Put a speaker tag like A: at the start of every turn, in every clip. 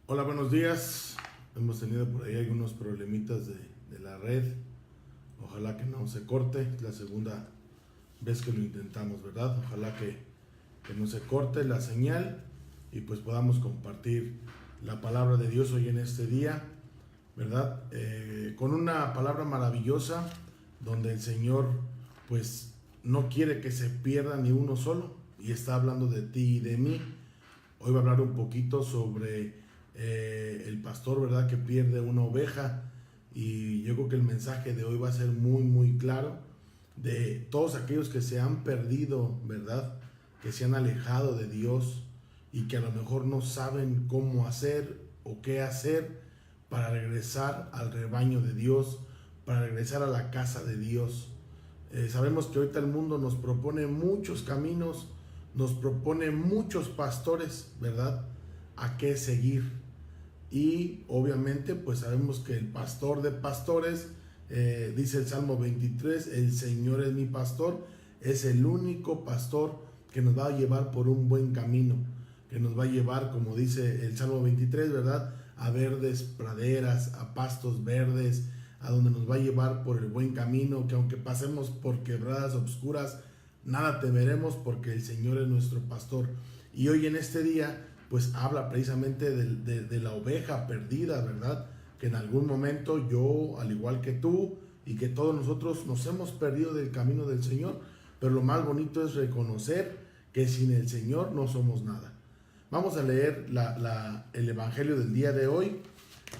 A: Hola, buenos días. Hemos tenido por ahí algunos problemitas de la red. Ojalá que no se corte. Es la segunda vez que lo intentamos, ¿verdad? Ojalá que no se corte la señal y pues podamos compartir la palabra de Dios hoy en este día, ¿verdad? Con una palabra maravillosa donde el Señor pues no quiere que se pierda ni uno solo y está hablando de ti y de mí. Hoy va a hablar un poquito sobre el pastor, ¿verdad?, que pierde una oveja, y yo creo que el mensaje de hoy va a ser muy claro de todos aquellos que se han perdido, ¿verdad?, que se han alejado de Dios y que a lo mejor no saben cómo hacer o qué hacer para regresar al rebaño de Dios, para regresar a la casa de Dios. Sabemos que ahorita el mundo nos propone muchos caminos, nos propone muchos pastores, ¿verdad?, a qué seguir. Y obviamente pues sabemos que el pastor de pastores, dice el Salmo 23, el Señor es mi pastor, es el único pastor que nos va a llevar por un buen camino, que nos va a llevar, como dice el Salmo 23, ¿verdad?, a verdes praderas, a pastos verdes, a donde nos va a llevar por el buen camino, que aunque pasemos por quebradas obscuras, nada temeremos porque el Señor es nuestro pastor. Y hoy en este día pues habla precisamente de la oveja perdida, ¿verdad? Que en algún momento yo, al igual que tú y que todos nosotros, nos hemos perdido del camino del Señor, pero lo más bonito es reconocer que sin el Señor no somos nada. Vamos a leer el Evangelio del día de hoy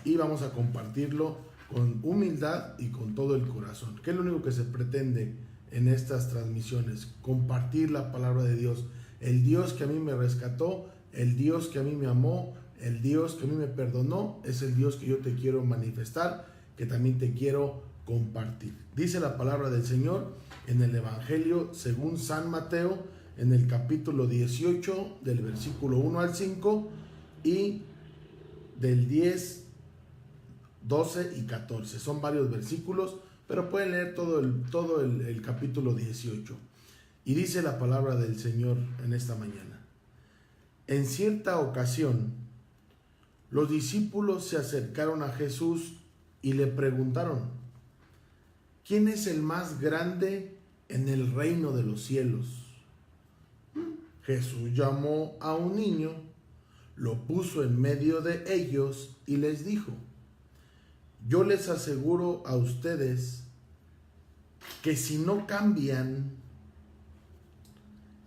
A: y vamos a compartirlo con humildad y con todo el corazón, que es lo único que se pretende en estas transmisiones: compartir la palabra de Dios. El Dios que a mí me rescató, el Dios que a mí me amó, el Dios que a mí me perdonó, es el Dios que yo te quiero manifestar, que también te quiero compartir. Dice la palabra del Señor en el Evangelio según San Mateo, en el capítulo 18, del versículo 1 al 5 y del 10, 12 y 14. Son varios versículos, pero pueden leer todo el capítulo 18. Y dice la palabra del Señor en esta mañana: en cierta ocasión, los discípulos se acercaron a Jesús y le preguntaron: ¿quién es el más grande en el reino de los cielos? Jesús llamó a un niño, lo puso en medio de ellos y les dijo: yo les aseguro a ustedes que si no cambian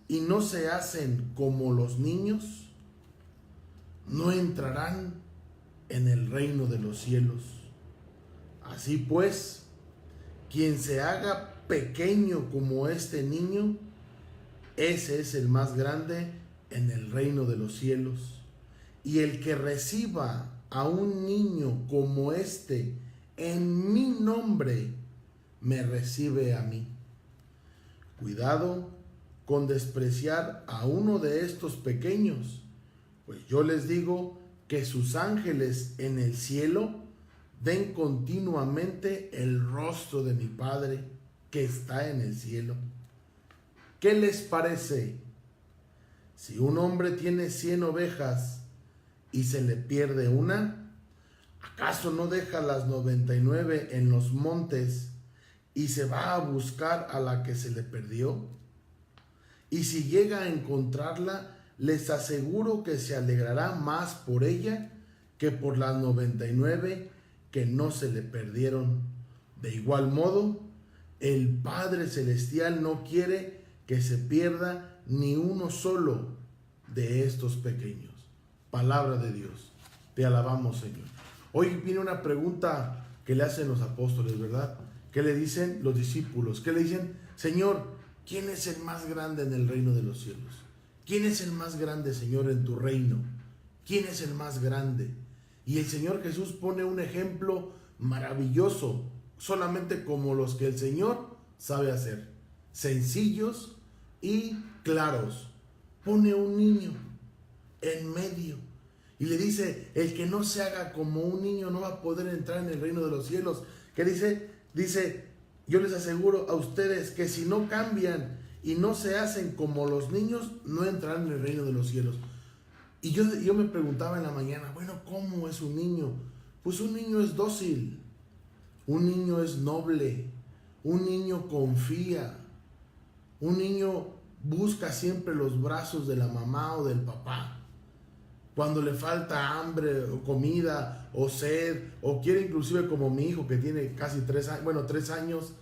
A: y no se hacen como los niños, no entrarán en el reino de los cielos. Así pues, quien se haga pequeño como este niño, ese es el más grande en el reino de los cielos. Y el que reciba a un niño como este en mi nombre, me recibe a mí. Cuidado con despreciar a uno de estos pequeños, pues yo les digo que sus ángeles en el cielo ven continuamente el rostro de mi Padre que está en el cielo. ¿Qué les parece? Si un hombre tiene 100 ovejas y se le pierde una, ¿acaso no deja las 99 en los montes y se va a buscar a la que se le perdió? Y si llega a encontrarla, les aseguro que se alegrará más por ella que por las 99 que no se le perdieron. De igual modo, el Padre Celestial no quiere que se pierda ni uno solo de estos pequeños. Palabra de Dios. Te alabamos, Señor. Hoy viene una pregunta que le hacen los apóstoles, ¿verdad? ¿Qué le dicen los discípulos? ¿Qué le dicen? Señor, ¿quién es el más grande en el reino de los cielos? ¿Quién es el más grande, Señor, en tu reino? ¿Quién es el más grande? Y el Señor Jesús pone un ejemplo maravilloso, solamente como los que el Señor sabe hacer, sencillos y claros. Pone un niño en medio y le dice: el que no se haga como un niño no va a poder entrar en el reino de los cielos. ¿Qué dice? Dice: yo les aseguro a ustedes que si no cambian y no se hacen como los niños, no entrarán en el reino de los cielos. Y yo me preguntaba en la mañana, bueno, ¿cómo es un niño? Pues un niño es dócil, un niño es noble, un niño confía, un niño busca siempre los brazos de la mamá o del papá. Cuando le falta hambre o comida o sed, o quiere, inclusive como mi hijo que tiene casi 3 años, bueno, 3 años,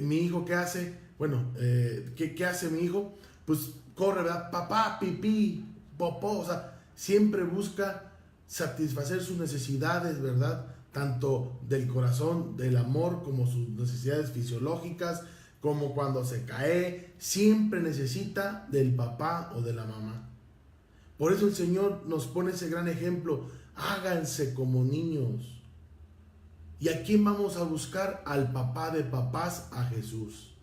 A: mi hijo, ¿qué hace? Bueno, ¿qué hace mi hijo? Pues corre, ¿verdad? Papá, pipí, popó, o sea, siempre busca satisfacer sus necesidades, ¿verdad? Tanto del corazón, del amor, como sus necesidades fisiológicas, como cuando se cae, siempre necesita del papá o de la mamá. Por eso el Señor nos pone ese gran ejemplo: háganse como niños. ¿Y a quién vamos a buscar? Al papá de papás, a Jesús.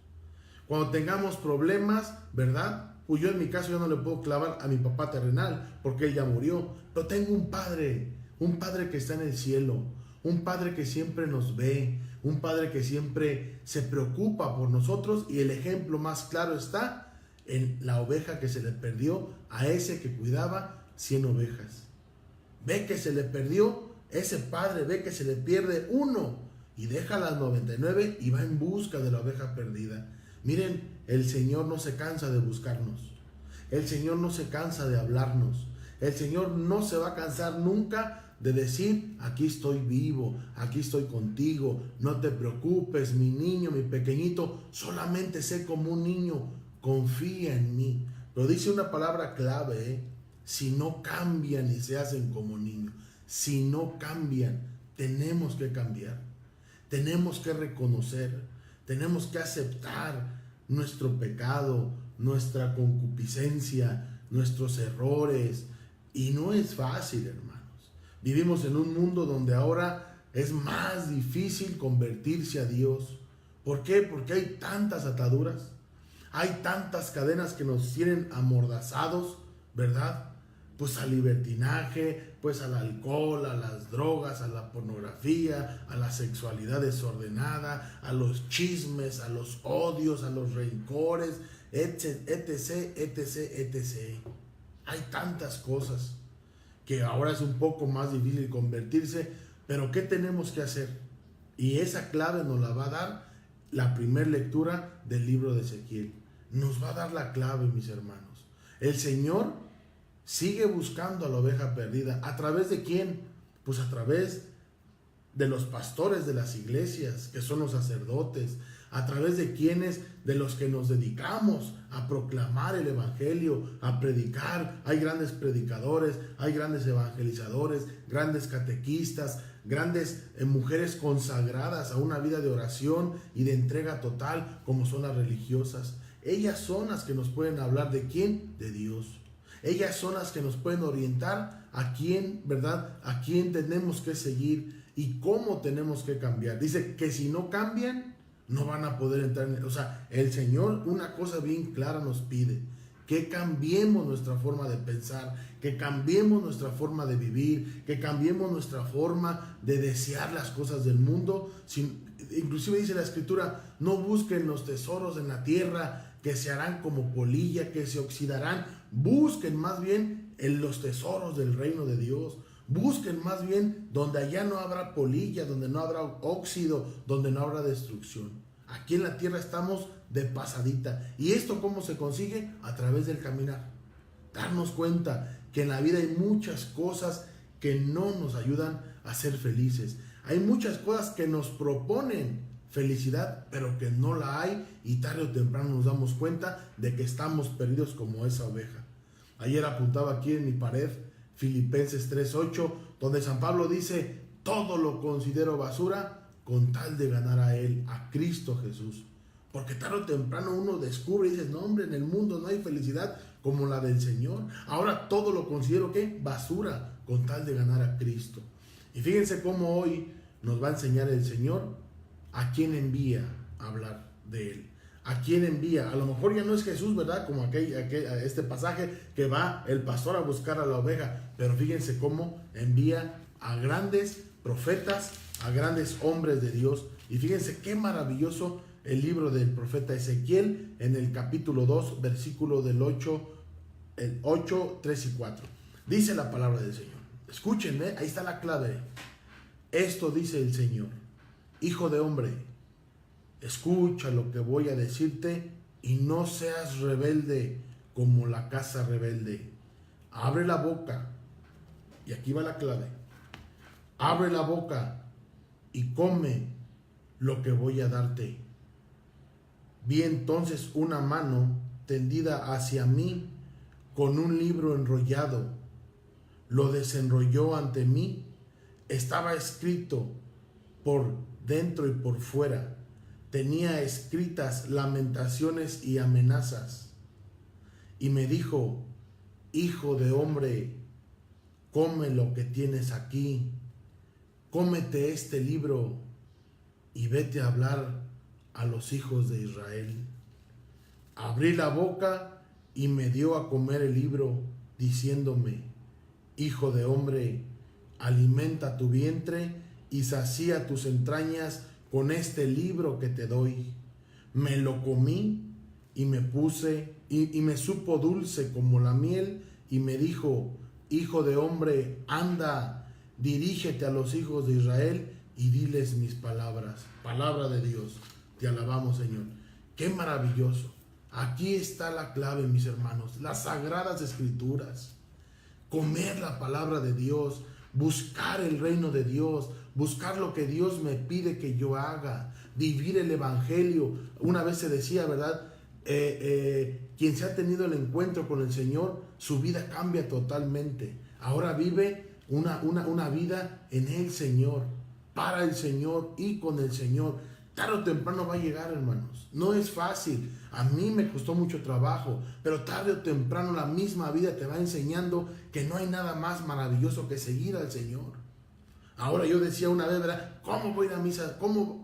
A: Cuando tengamos problemas, ¿verdad? Pues yo en mi caso yo no le puedo clavar a mi papá terrenal porque él ya murió, pero tengo un padre que está en el cielo, un padre que siempre nos ve, un padre que siempre se preocupa por nosotros, y el ejemplo más claro está en la oveja que se le perdió a ese que cuidaba 100 ovejas. Ve que se le perdió, ese padre ve que se le pierde uno y deja las 99 y va en busca de la oveja perdida. Miren, el Señor no se cansa de buscarnos. El Señor no se cansa de hablarnos. El Señor no se va a cansar nunca de decir: aquí estoy vivo, aquí estoy contigo, no te preocupes, mi niño, mi pequeñito, solamente sé como un niño, confía en mí. Pero dice una palabra clave, si no cambian y se hacen como niños, si no cambian, tenemos que cambiar, tenemos que reconocer, tenemos que aceptar nuestro pecado, nuestra concupiscencia, nuestros errores, y no es fácil, hermanos. Vivimos en un mundo donde ahora es más difícil convertirse a Dios. ¿Por qué? Porque hay tantas ataduras, hay tantas cadenas que nos tienen amordazados, ¿verdad? Pues al libertinaje, pues al alcohol, a las drogas, a la pornografía, a la sexualidad desordenada, a los chismes, a los odios, a los rencores, etc, etc. Hay tantas cosas que ahora es un poco más difícil convertirse, pero ¿qué tenemos que hacer? Y esa clave nos la va a dar la primera lectura del libro de Ezequiel. Nos va a dar la clave, mis hermanos. El Señor sigue buscando a la oveja perdida. ¿A través de quién? Pues a través de los pastores de las iglesias, que son los sacerdotes. A través de quienes, de los que nos dedicamos a proclamar el evangelio, a predicar. Hay grandes predicadores, hay grandes evangelizadores, grandes catequistas, grandes mujeres consagradas a una vida de oración y de entrega total, como son las religiosas. Ellas son las que nos pueden hablar de quién, de Dios. Ellas son las que nos pueden orientar a quién, ¿verdad? A quién tenemos que seguir y cómo tenemos que cambiar. Dice que si no cambian, no van a poder entrar en... O sea, el Señor una cosa bien clara nos pide: que cambiemos nuestra forma de pensar, que cambiemos nuestra forma de vivir, que cambiemos nuestra forma de desear las cosas del mundo. Inclusive dice la Escritura: no busquen los tesoros en la tierra, que se harán como polilla, que se oxidarán. Busquen más bien en los tesoros del reino de Dios. Busquen más bien donde allá no habrá polilla, donde no habrá óxido, donde no habrá destrucción. Aquí en la tierra estamos de pasadita. ¿Y esto cómo se consigue? A través del caminar. Darnos cuenta que en la vida hay muchas cosas que no nos ayudan a ser felices. Hay muchas cosas que nos proponen felicidad, pero que no la hay, y tarde o temprano nos damos cuenta de que estamos perdidos como esa oveja. Ayer apuntaba aquí en mi pared Filipenses 3:8, donde San Pablo dice: todo lo considero basura con tal de ganar a Él, a Cristo Jesús. Porque tarde o temprano uno descubre y dice: no, hombre, en el mundo no hay felicidad como la del Señor. Ahora todo lo considero, ¿qué? Basura, con tal de ganar a Cristo. Y fíjense cómo hoy nos va a enseñar el Señor a quién envía a hablar de Él. ¿A quién envía? A lo mejor ya no es Jesús, ¿verdad? Como este pasaje que va el pastor a buscar a la oveja. Pero fíjense cómo envía a grandes profetas, a grandes hombres de Dios. Y fíjense qué maravilloso el libro del profeta Ezequiel en el capítulo 2, versículo del 8, 3 y 4. Dice la palabra del Señor. Escúchenme, ahí está la clave. Esto dice el Señor. Hijo de hombre, escucha lo que voy a decirte y no seas rebelde como la casa rebelde. Abre la boca. Y aquí va la clave. Abre la boca y come lo que voy a darte. Vi entonces una mano tendida hacia mí con un libro enrollado. Lo desenrolló ante mí. Estaba escrito por dentro y por fuera. Tenía escritas lamentaciones y amenazas. Y me dijo: hijo de hombre, come lo que tienes aquí. Cómete este libro y vete a hablar a los hijos de Israel. Abrí la boca y me dio a comer el libro, diciéndome: hijo de hombre, alimenta tu vientre y sacía tus entrañas con este libro que te doy. Me lo comí y me supo dulce como la miel, y me dijo: hijo de hombre, anda, dirígete a los hijos de Israel y diles mis palabras. Palabra de Dios. Te alabamos, Señor. Qué maravilloso. Aquí está la clave, mis hermanos. Las sagradas escrituras. Comer la palabra de Dios. Buscar el reino de Dios. Buscar lo que Dios me pide que yo haga. Vivir el evangelio. Una vez se decía, ¿verdad? Quien se ha tenido el encuentro con el Señor, su vida cambia totalmente. Ahora vive una vida en el Señor, para el Señor y con el Señor. Tarde o temprano va a llegar, hermanos. No es fácil. A mí me costó mucho trabajo, pero tarde o temprano la misma vida te va enseñando que no hay nada más maravilloso que seguir al Señor. Ahora, yo decía una vez, ¿verdad? ¿Cómo voy a ir a misa? ¿Cómo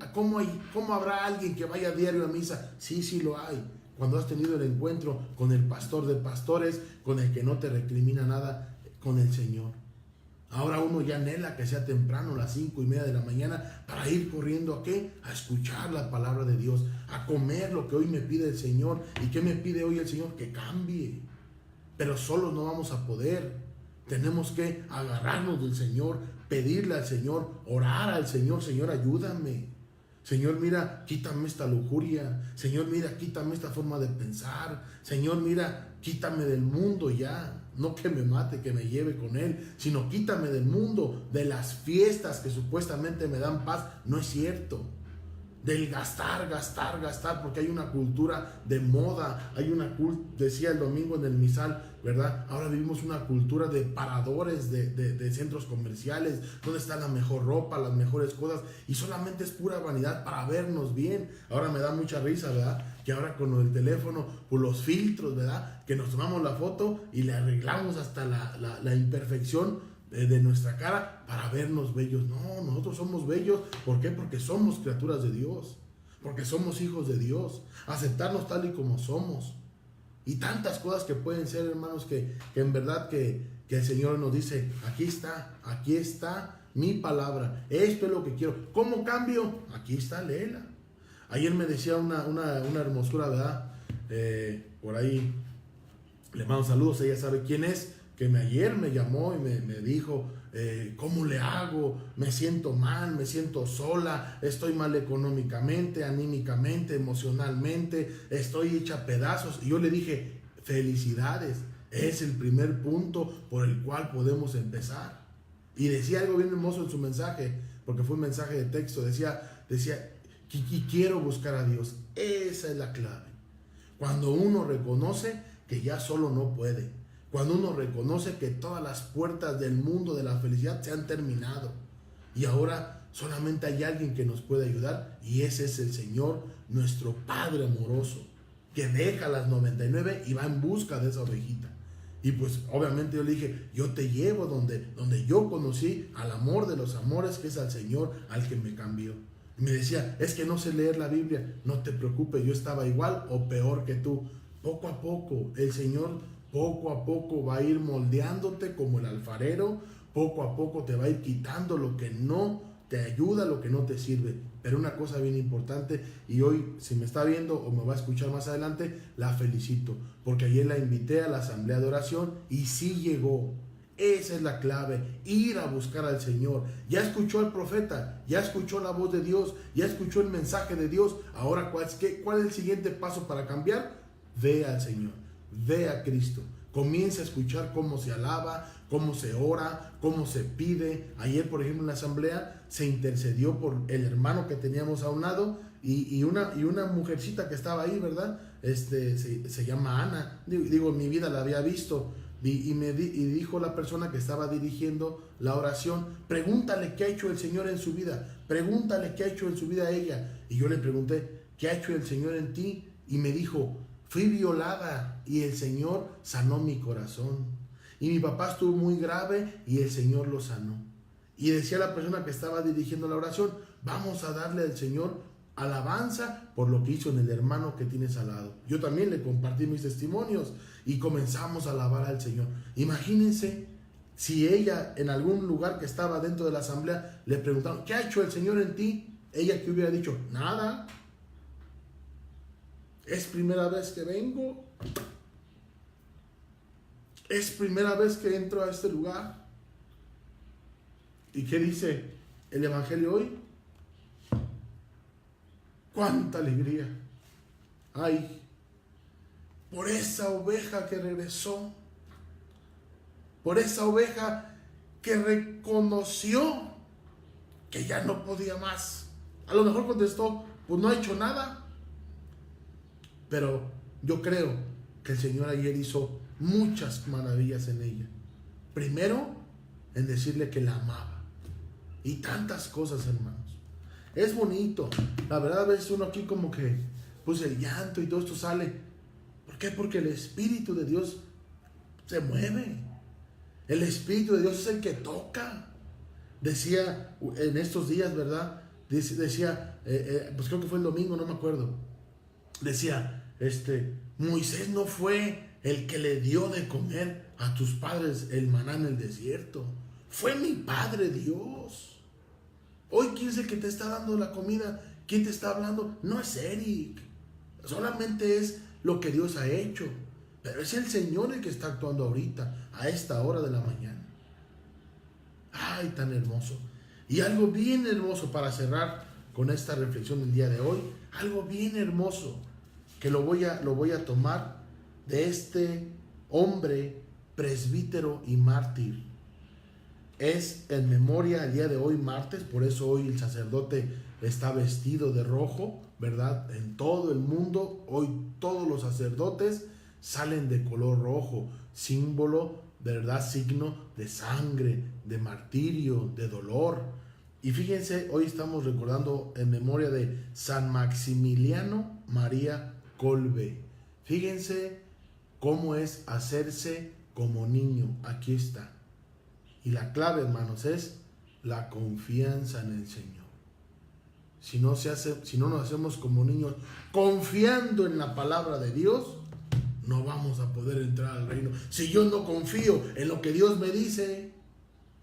A: habrá alguien que vaya a diario a misa? Sí lo hay. Cuando has tenido el encuentro con el pastor de pastores, con el que no te recrimina nada, con el Señor. Ahora uno ya anhela que sea temprano, las 5:30 de la mañana, para ir corriendo ¿a qué? A escuchar la palabra de Dios, a comer lo que hoy me pide el Señor. ¿Y qué me pide hoy el Señor? Que cambie. Pero solos no vamos a poder. Tenemos que agarrarnos del Señor, pedirle al Señor, orar al Señor: Señor, ayúdame. Señor, mira, quítame esta lujuria. Señor, mira, quítame esta forma de pensar. Señor, mira, quítame del mundo ya. No que me mate, que me lleve con él, sino quítame del mundo, de las fiestas que supuestamente me dan paz. No es cierto. Del gastar, porque hay una cultura de moda, decía el domingo en el misal, ¿verdad? Ahora vivimos una cultura de paradores de centros comerciales, donde está la mejor ropa, las mejores cosas, y solamente es pura vanidad para vernos bien. Ahora me da mucha risa, ¿verdad? Que ahora con el teléfono, por los filtros, ¿verdad? Que nos tomamos la foto y le arreglamos hasta la imperfección de nuestra cara para vernos bellos. No, nosotros somos bellos. ¿Por qué? Porque somos criaturas de Dios, porque somos hijos de Dios. Aceptarnos tal y como somos, y tantas cosas que pueden ser, hermanos, que en verdad que el Señor nos dice: aquí está mi palabra, esto es lo que quiero. ¿Cómo cambio? Aquí está, léela. Ayer me decía una hermosura, ¿verdad? Por ahí le mando saludos, ella sabe quién es, que ayer me llamó y me dijo: ¿cómo le hago? Me siento mal, me siento sola, estoy mal económicamente, anímicamente, emocionalmente, estoy hecha a pedazos. Y yo le dije: felicidades, es el primer punto por el cual podemos empezar. Y decía algo bien hermoso en su mensaje, porque fue un mensaje de texto. Decía, y quiero buscar a Dios. Esa es la clave. Cuando uno reconoce que ya solo no puede, cuando uno reconoce que todas las puertas del mundo de la felicidad se han terminado y ahora solamente hay alguien que nos puede ayudar, y ese es el Señor, nuestro Padre amoroso, que deja las 99 y va en busca de esa ovejita. Y pues obviamente yo le dije: yo te llevo donde yo conocí al amor de los amores, que es al Señor, al que me cambió. Y me decía: es que no sé leer la Biblia. No te preocupes, yo estaba igual o peor que tú. Poco a poco el Señor poco a poco va a ir moldeándote como el alfarero. Poco a poco te va a ir quitando lo que no te ayuda, lo que no te sirve. Pero una cosa bien importante, y hoy si me está viendo o me va a escuchar más adelante, la felicito, porque ayer la invité a la asamblea de oración y sí llegó. Esa es la clave, ir a buscar al Señor. Ya escuchó al profeta, ya escuchó la voz de Dios, ya escuchó el mensaje de Dios. Ahora, ¿cuál es el siguiente paso para cambiar? Ve al Señor, ve a Cristo. Comienza a escuchar cómo se alaba, cómo se ora, cómo se pide. Ayer, por ejemplo, en la asamblea se intercedió por el hermano que teníamos a un lado y una mujercita que estaba ahí, ¿verdad? Se llama Ana. Digo, en mi vida la había visto. Y dijo la persona que estaba dirigiendo la oración: pregúntale qué ha hecho el Señor en su vida, pregúntale qué ha hecho en su vida ella. Y yo le pregunté: ¿qué ha hecho el Señor en ti? Y me dijo: fui violada y el Señor sanó mi corazón. Y mi papá estuvo muy grave y el Señor lo sanó. Y decía la persona que estaba dirigiendo la oración: vamos a darle al Señor alabanza por lo que hizo en el hermano que tienes al lado. Yo también le compartí mis testimonios y comenzamos a alabar al Señor. Imagínense si ella, en algún lugar que estaba dentro de la asamblea, le preguntaron: ¿qué ha hecho el Señor en ti? Ella que hubiera dicho: nada, es primera vez que vengo, es primera vez que entro a este lugar. ¿Y qué dice el Evangelio hoy? ¡Cuánta alegría! ¡Ay! Por esa oveja que regresó, por esa oveja que reconoció que ya no podía más. A lo mejor contestó: pues no ha hecho nada. Pero yo creo que el Señor ayer hizo muchas maravillas en ella. Primero, en decirle que la amaba. Y tantas cosas, hermanos. Es bonito. La verdad, a veces uno aquí como que, pues el llanto y todo esto sale. ¿Por qué? Porque el Espíritu de Dios se mueve. El Espíritu de Dios es el que toca. Decía en estos días, ¿verdad? Decía, pues creo que fue el domingo, no me acuerdo. Decía, Moisés no fue el que le dio de comer a tus padres el maná en el desierto. Fue mi Padre Dios. Hoy, ¿quién es el que te está dando la comida? ¿Quién te está hablando? No es Eric. Solamente es lo que Dios ha hecho. Pero es el Señor el que está actuando ahorita, a esta hora de la mañana. Ay, tan hermoso. Y algo bien hermoso para cerrar con esta reflexión del día de hoy. Algo bien hermoso que lo voy a tomar de este hombre presbítero y mártir. Es en memoria el día de hoy, martes, por eso hoy el sacerdote está vestido de rojo, ¿verdad? En todo el mundo, hoy todos los sacerdotes salen de color rojo, símbolo, ¿verdad? Signo de sangre, de martirio, de dolor. Y fíjense, hoy estamos recordando en memoria de San Maximiliano María Kolbe. Fíjense cómo es hacerse como niño. Aquí está. Y la clave, hermanos, es la confianza en el Señor. Si no nos hacemos como niños confiando en la palabra de Dios, no vamos a poder entrar al reino. Si yo no confío en lo que Dios me dice,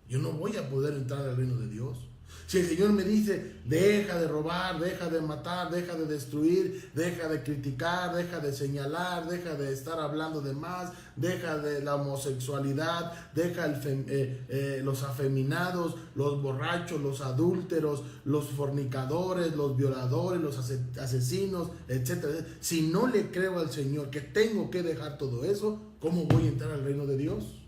A: yo no voy a poder entrar al reino de Dios. Si el Señor me dice: deja de robar, deja de matar, deja de destruir, deja de criticar, deja de señalar, deja de estar hablando de más, deja de la homosexualidad, deja los afeminados, los borrachos, los adúlteros, los fornicadores, los violadores, los asesinos, etc. Si no le creo al Señor que tengo que dejar todo eso, ¿cómo voy a entrar al reino de Dios?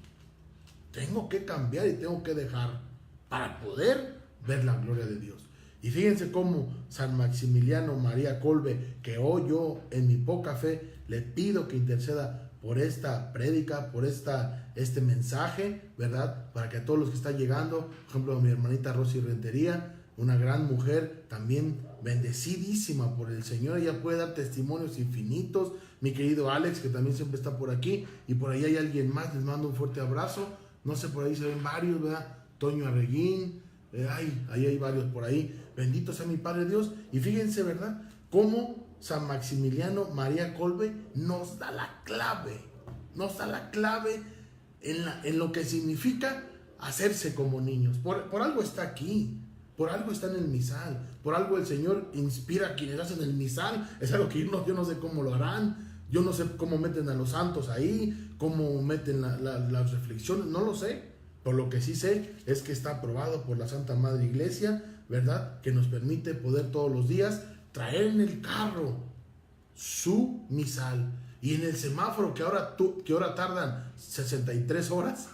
A: Tengo que cambiar y tengo que dejar para poder ver la gloria de Dios. Y fíjense cómo San Maximiliano María Kolbe, que hoy yo en mi poca fe le pido que interceda por esta prédica, por este mensaje, ¿verdad? Para que a todos los que están llegando, por ejemplo, mi hermanita Rosy Rentería, una gran mujer, también bendecidísima por el Señor, ella puede dar testimonios infinitos. Mi querido Alex, que también siempre está por aquí, y por ahí hay alguien más, les mando un fuerte abrazo. No sé, por ahí se ven varios, ¿verdad? Toño Arreguín, ahí hay varios por ahí. Bendito sea mi Padre Dios. Y fíjense, ¿verdad? Cómo San Maximiliano María Kolbe nos da la clave en lo que significa hacerse como niños. Por algo está aquí, por algo está en el misal, por algo el Señor inspira a quienes hacen el misal. Es algo que yo no sé cómo lo harán, yo no sé cómo meten a los santos ahí, cómo meten las reflexiones, no lo sé. Por lo que sí sé es que está aprobado por la Santa Madre Iglesia, ¿verdad? Que nos permite poder todos los días traer en el carro su misal. Y en el semáforo que ahora tardan 63 horas,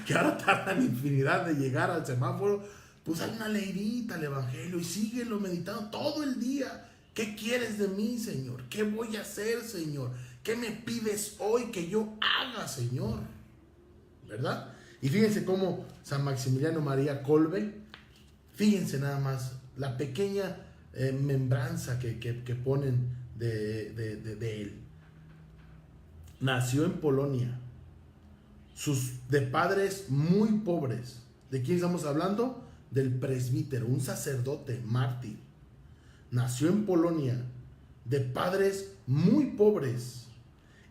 A: que ahora tardan infinidad de llegar al semáforo, pues dale una leidita al Evangelio y síguelo meditando todo el día. ¿Qué quieres de mí, Señor? ¿Qué voy a hacer, Señor? ¿Qué me pides hoy que yo haga, Señor? ¿Verdad? Y fíjense cómo San Maximiliano María Kolbe, fíjense nada más, la pequeña membranza que ponen de él. Nació en Polonia, de padres muy pobres. ¿De quién estamos hablando? Del presbítero, un sacerdote mártir. Nació en Polonia, de padres muy pobres.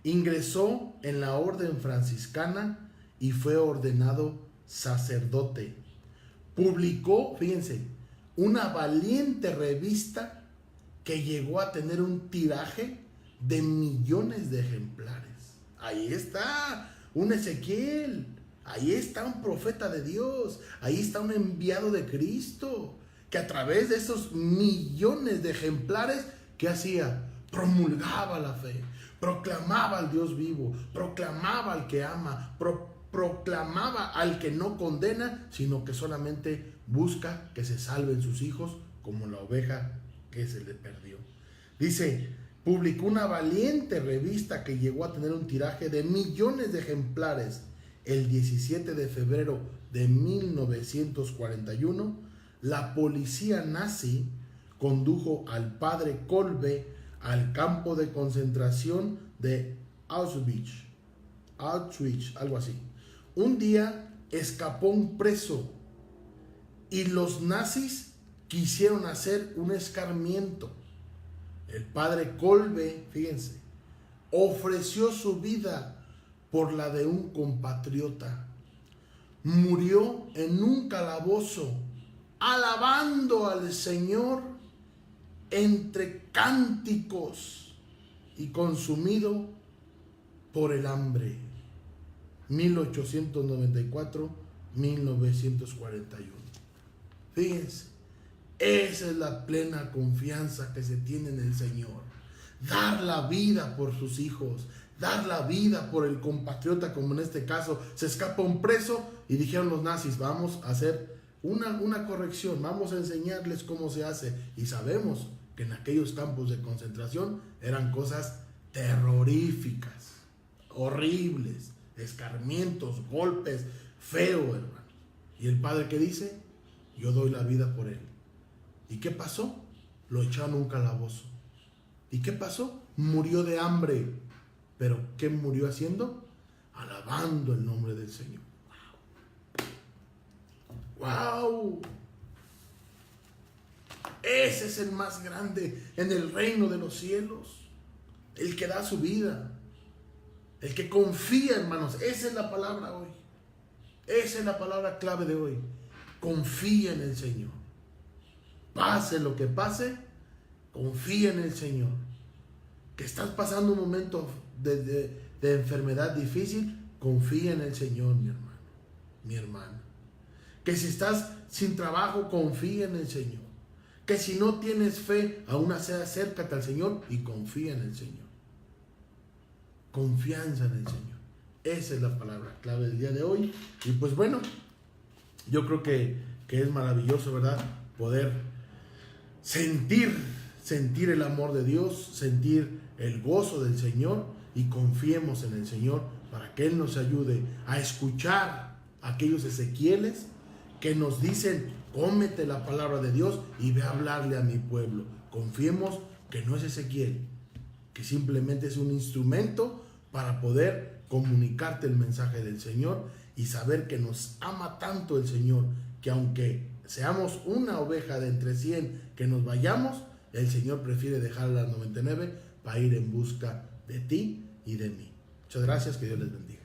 A: Ingresó en la orden franciscana y fue ordenado sacerdote. Publicó, fíjense, una valiente revista que llegó a tener un tiraje de millones de ejemplares. Ahí está un Ezequiel, ahí está un profeta de Dios, ahí está un enviado de Cristo, que a través de esos millones de ejemplares, ¿qué hacía? Promulgaba la fe, proclamaba al Dios vivo, proclamaba al que ama, proclamaba al que no condena, sino que solamente busca que se salven sus hijos, como la oveja que se le perdió. Dice, publicó una valiente revista que llegó a tener un tiraje de millones de ejemplares. El 17 de febrero de 1941, la policía nazi condujo al padre Kolbe al campo de concentración de Auschwitz, algo así. Un día escapó un preso y los nazis quisieron hacer un escarmiento. El padre Kolbe, fíjense, ofreció su vida por la de un compatriota. Murió en un calabozo, alabando al Señor entre cánticos y consumido por el hambre. 1894-1941. Fíjense, esa es la plena confianza que se tiene en el Señor. Dar la vida por sus hijos, dar la vida por el compatriota, como en este caso se escapa un preso y dijeron los nazis, vamos a hacer una corrección, vamos a enseñarles cómo se hace. Y sabemos que en aquellos campos de concentración eran cosas terroríficas, horribles, escarmientos, golpes, feo, hermano. Y el padre, ¿qué dice? Yo doy la vida por él. ¿Y qué pasó? Lo echaron a un calabozo. ¿Y qué pasó? Murió de hambre. ¿Pero qué murió haciendo? Alabando el nombre del Señor. ¡Wow! Ese es el más grande en el reino de los cielos. El que da su vida. El que confía, hermanos. Esa es la palabra hoy. Esa es la palabra clave de hoy. Confía en el Señor. Pase lo que pase, confía en el Señor. Que estás pasando un momento de enfermedad difícil, confía en el Señor, mi hermano, mi hermana. Que si estás sin trabajo, confía en el Señor. Que si no tienes fe, aún así acércate al Señor y confía en el Señor. Confianza en el Señor. Esa es la palabra clave del día de hoy. Y pues bueno, yo creo que es maravilloso, ¿verdad? Poder sentir el amor de Dios, sentir el gozo del Señor, y confiemos en el Señor para que Él nos ayude a escuchar a aquellos Ezequieles que nos dicen, cómete la palabra de Dios y ve a hablarle a mi pueblo. Confiemos que no es Ezequiel, que simplemente es un instrumento para poder comunicarte el mensaje del Señor y saber que nos ama tanto el Señor, que aunque seamos una oveja de entre 100 que nos vayamos, el Señor prefiere dejar las 99 para ir en busca de ti y de mí. Muchas gracias, que Dios les bendiga.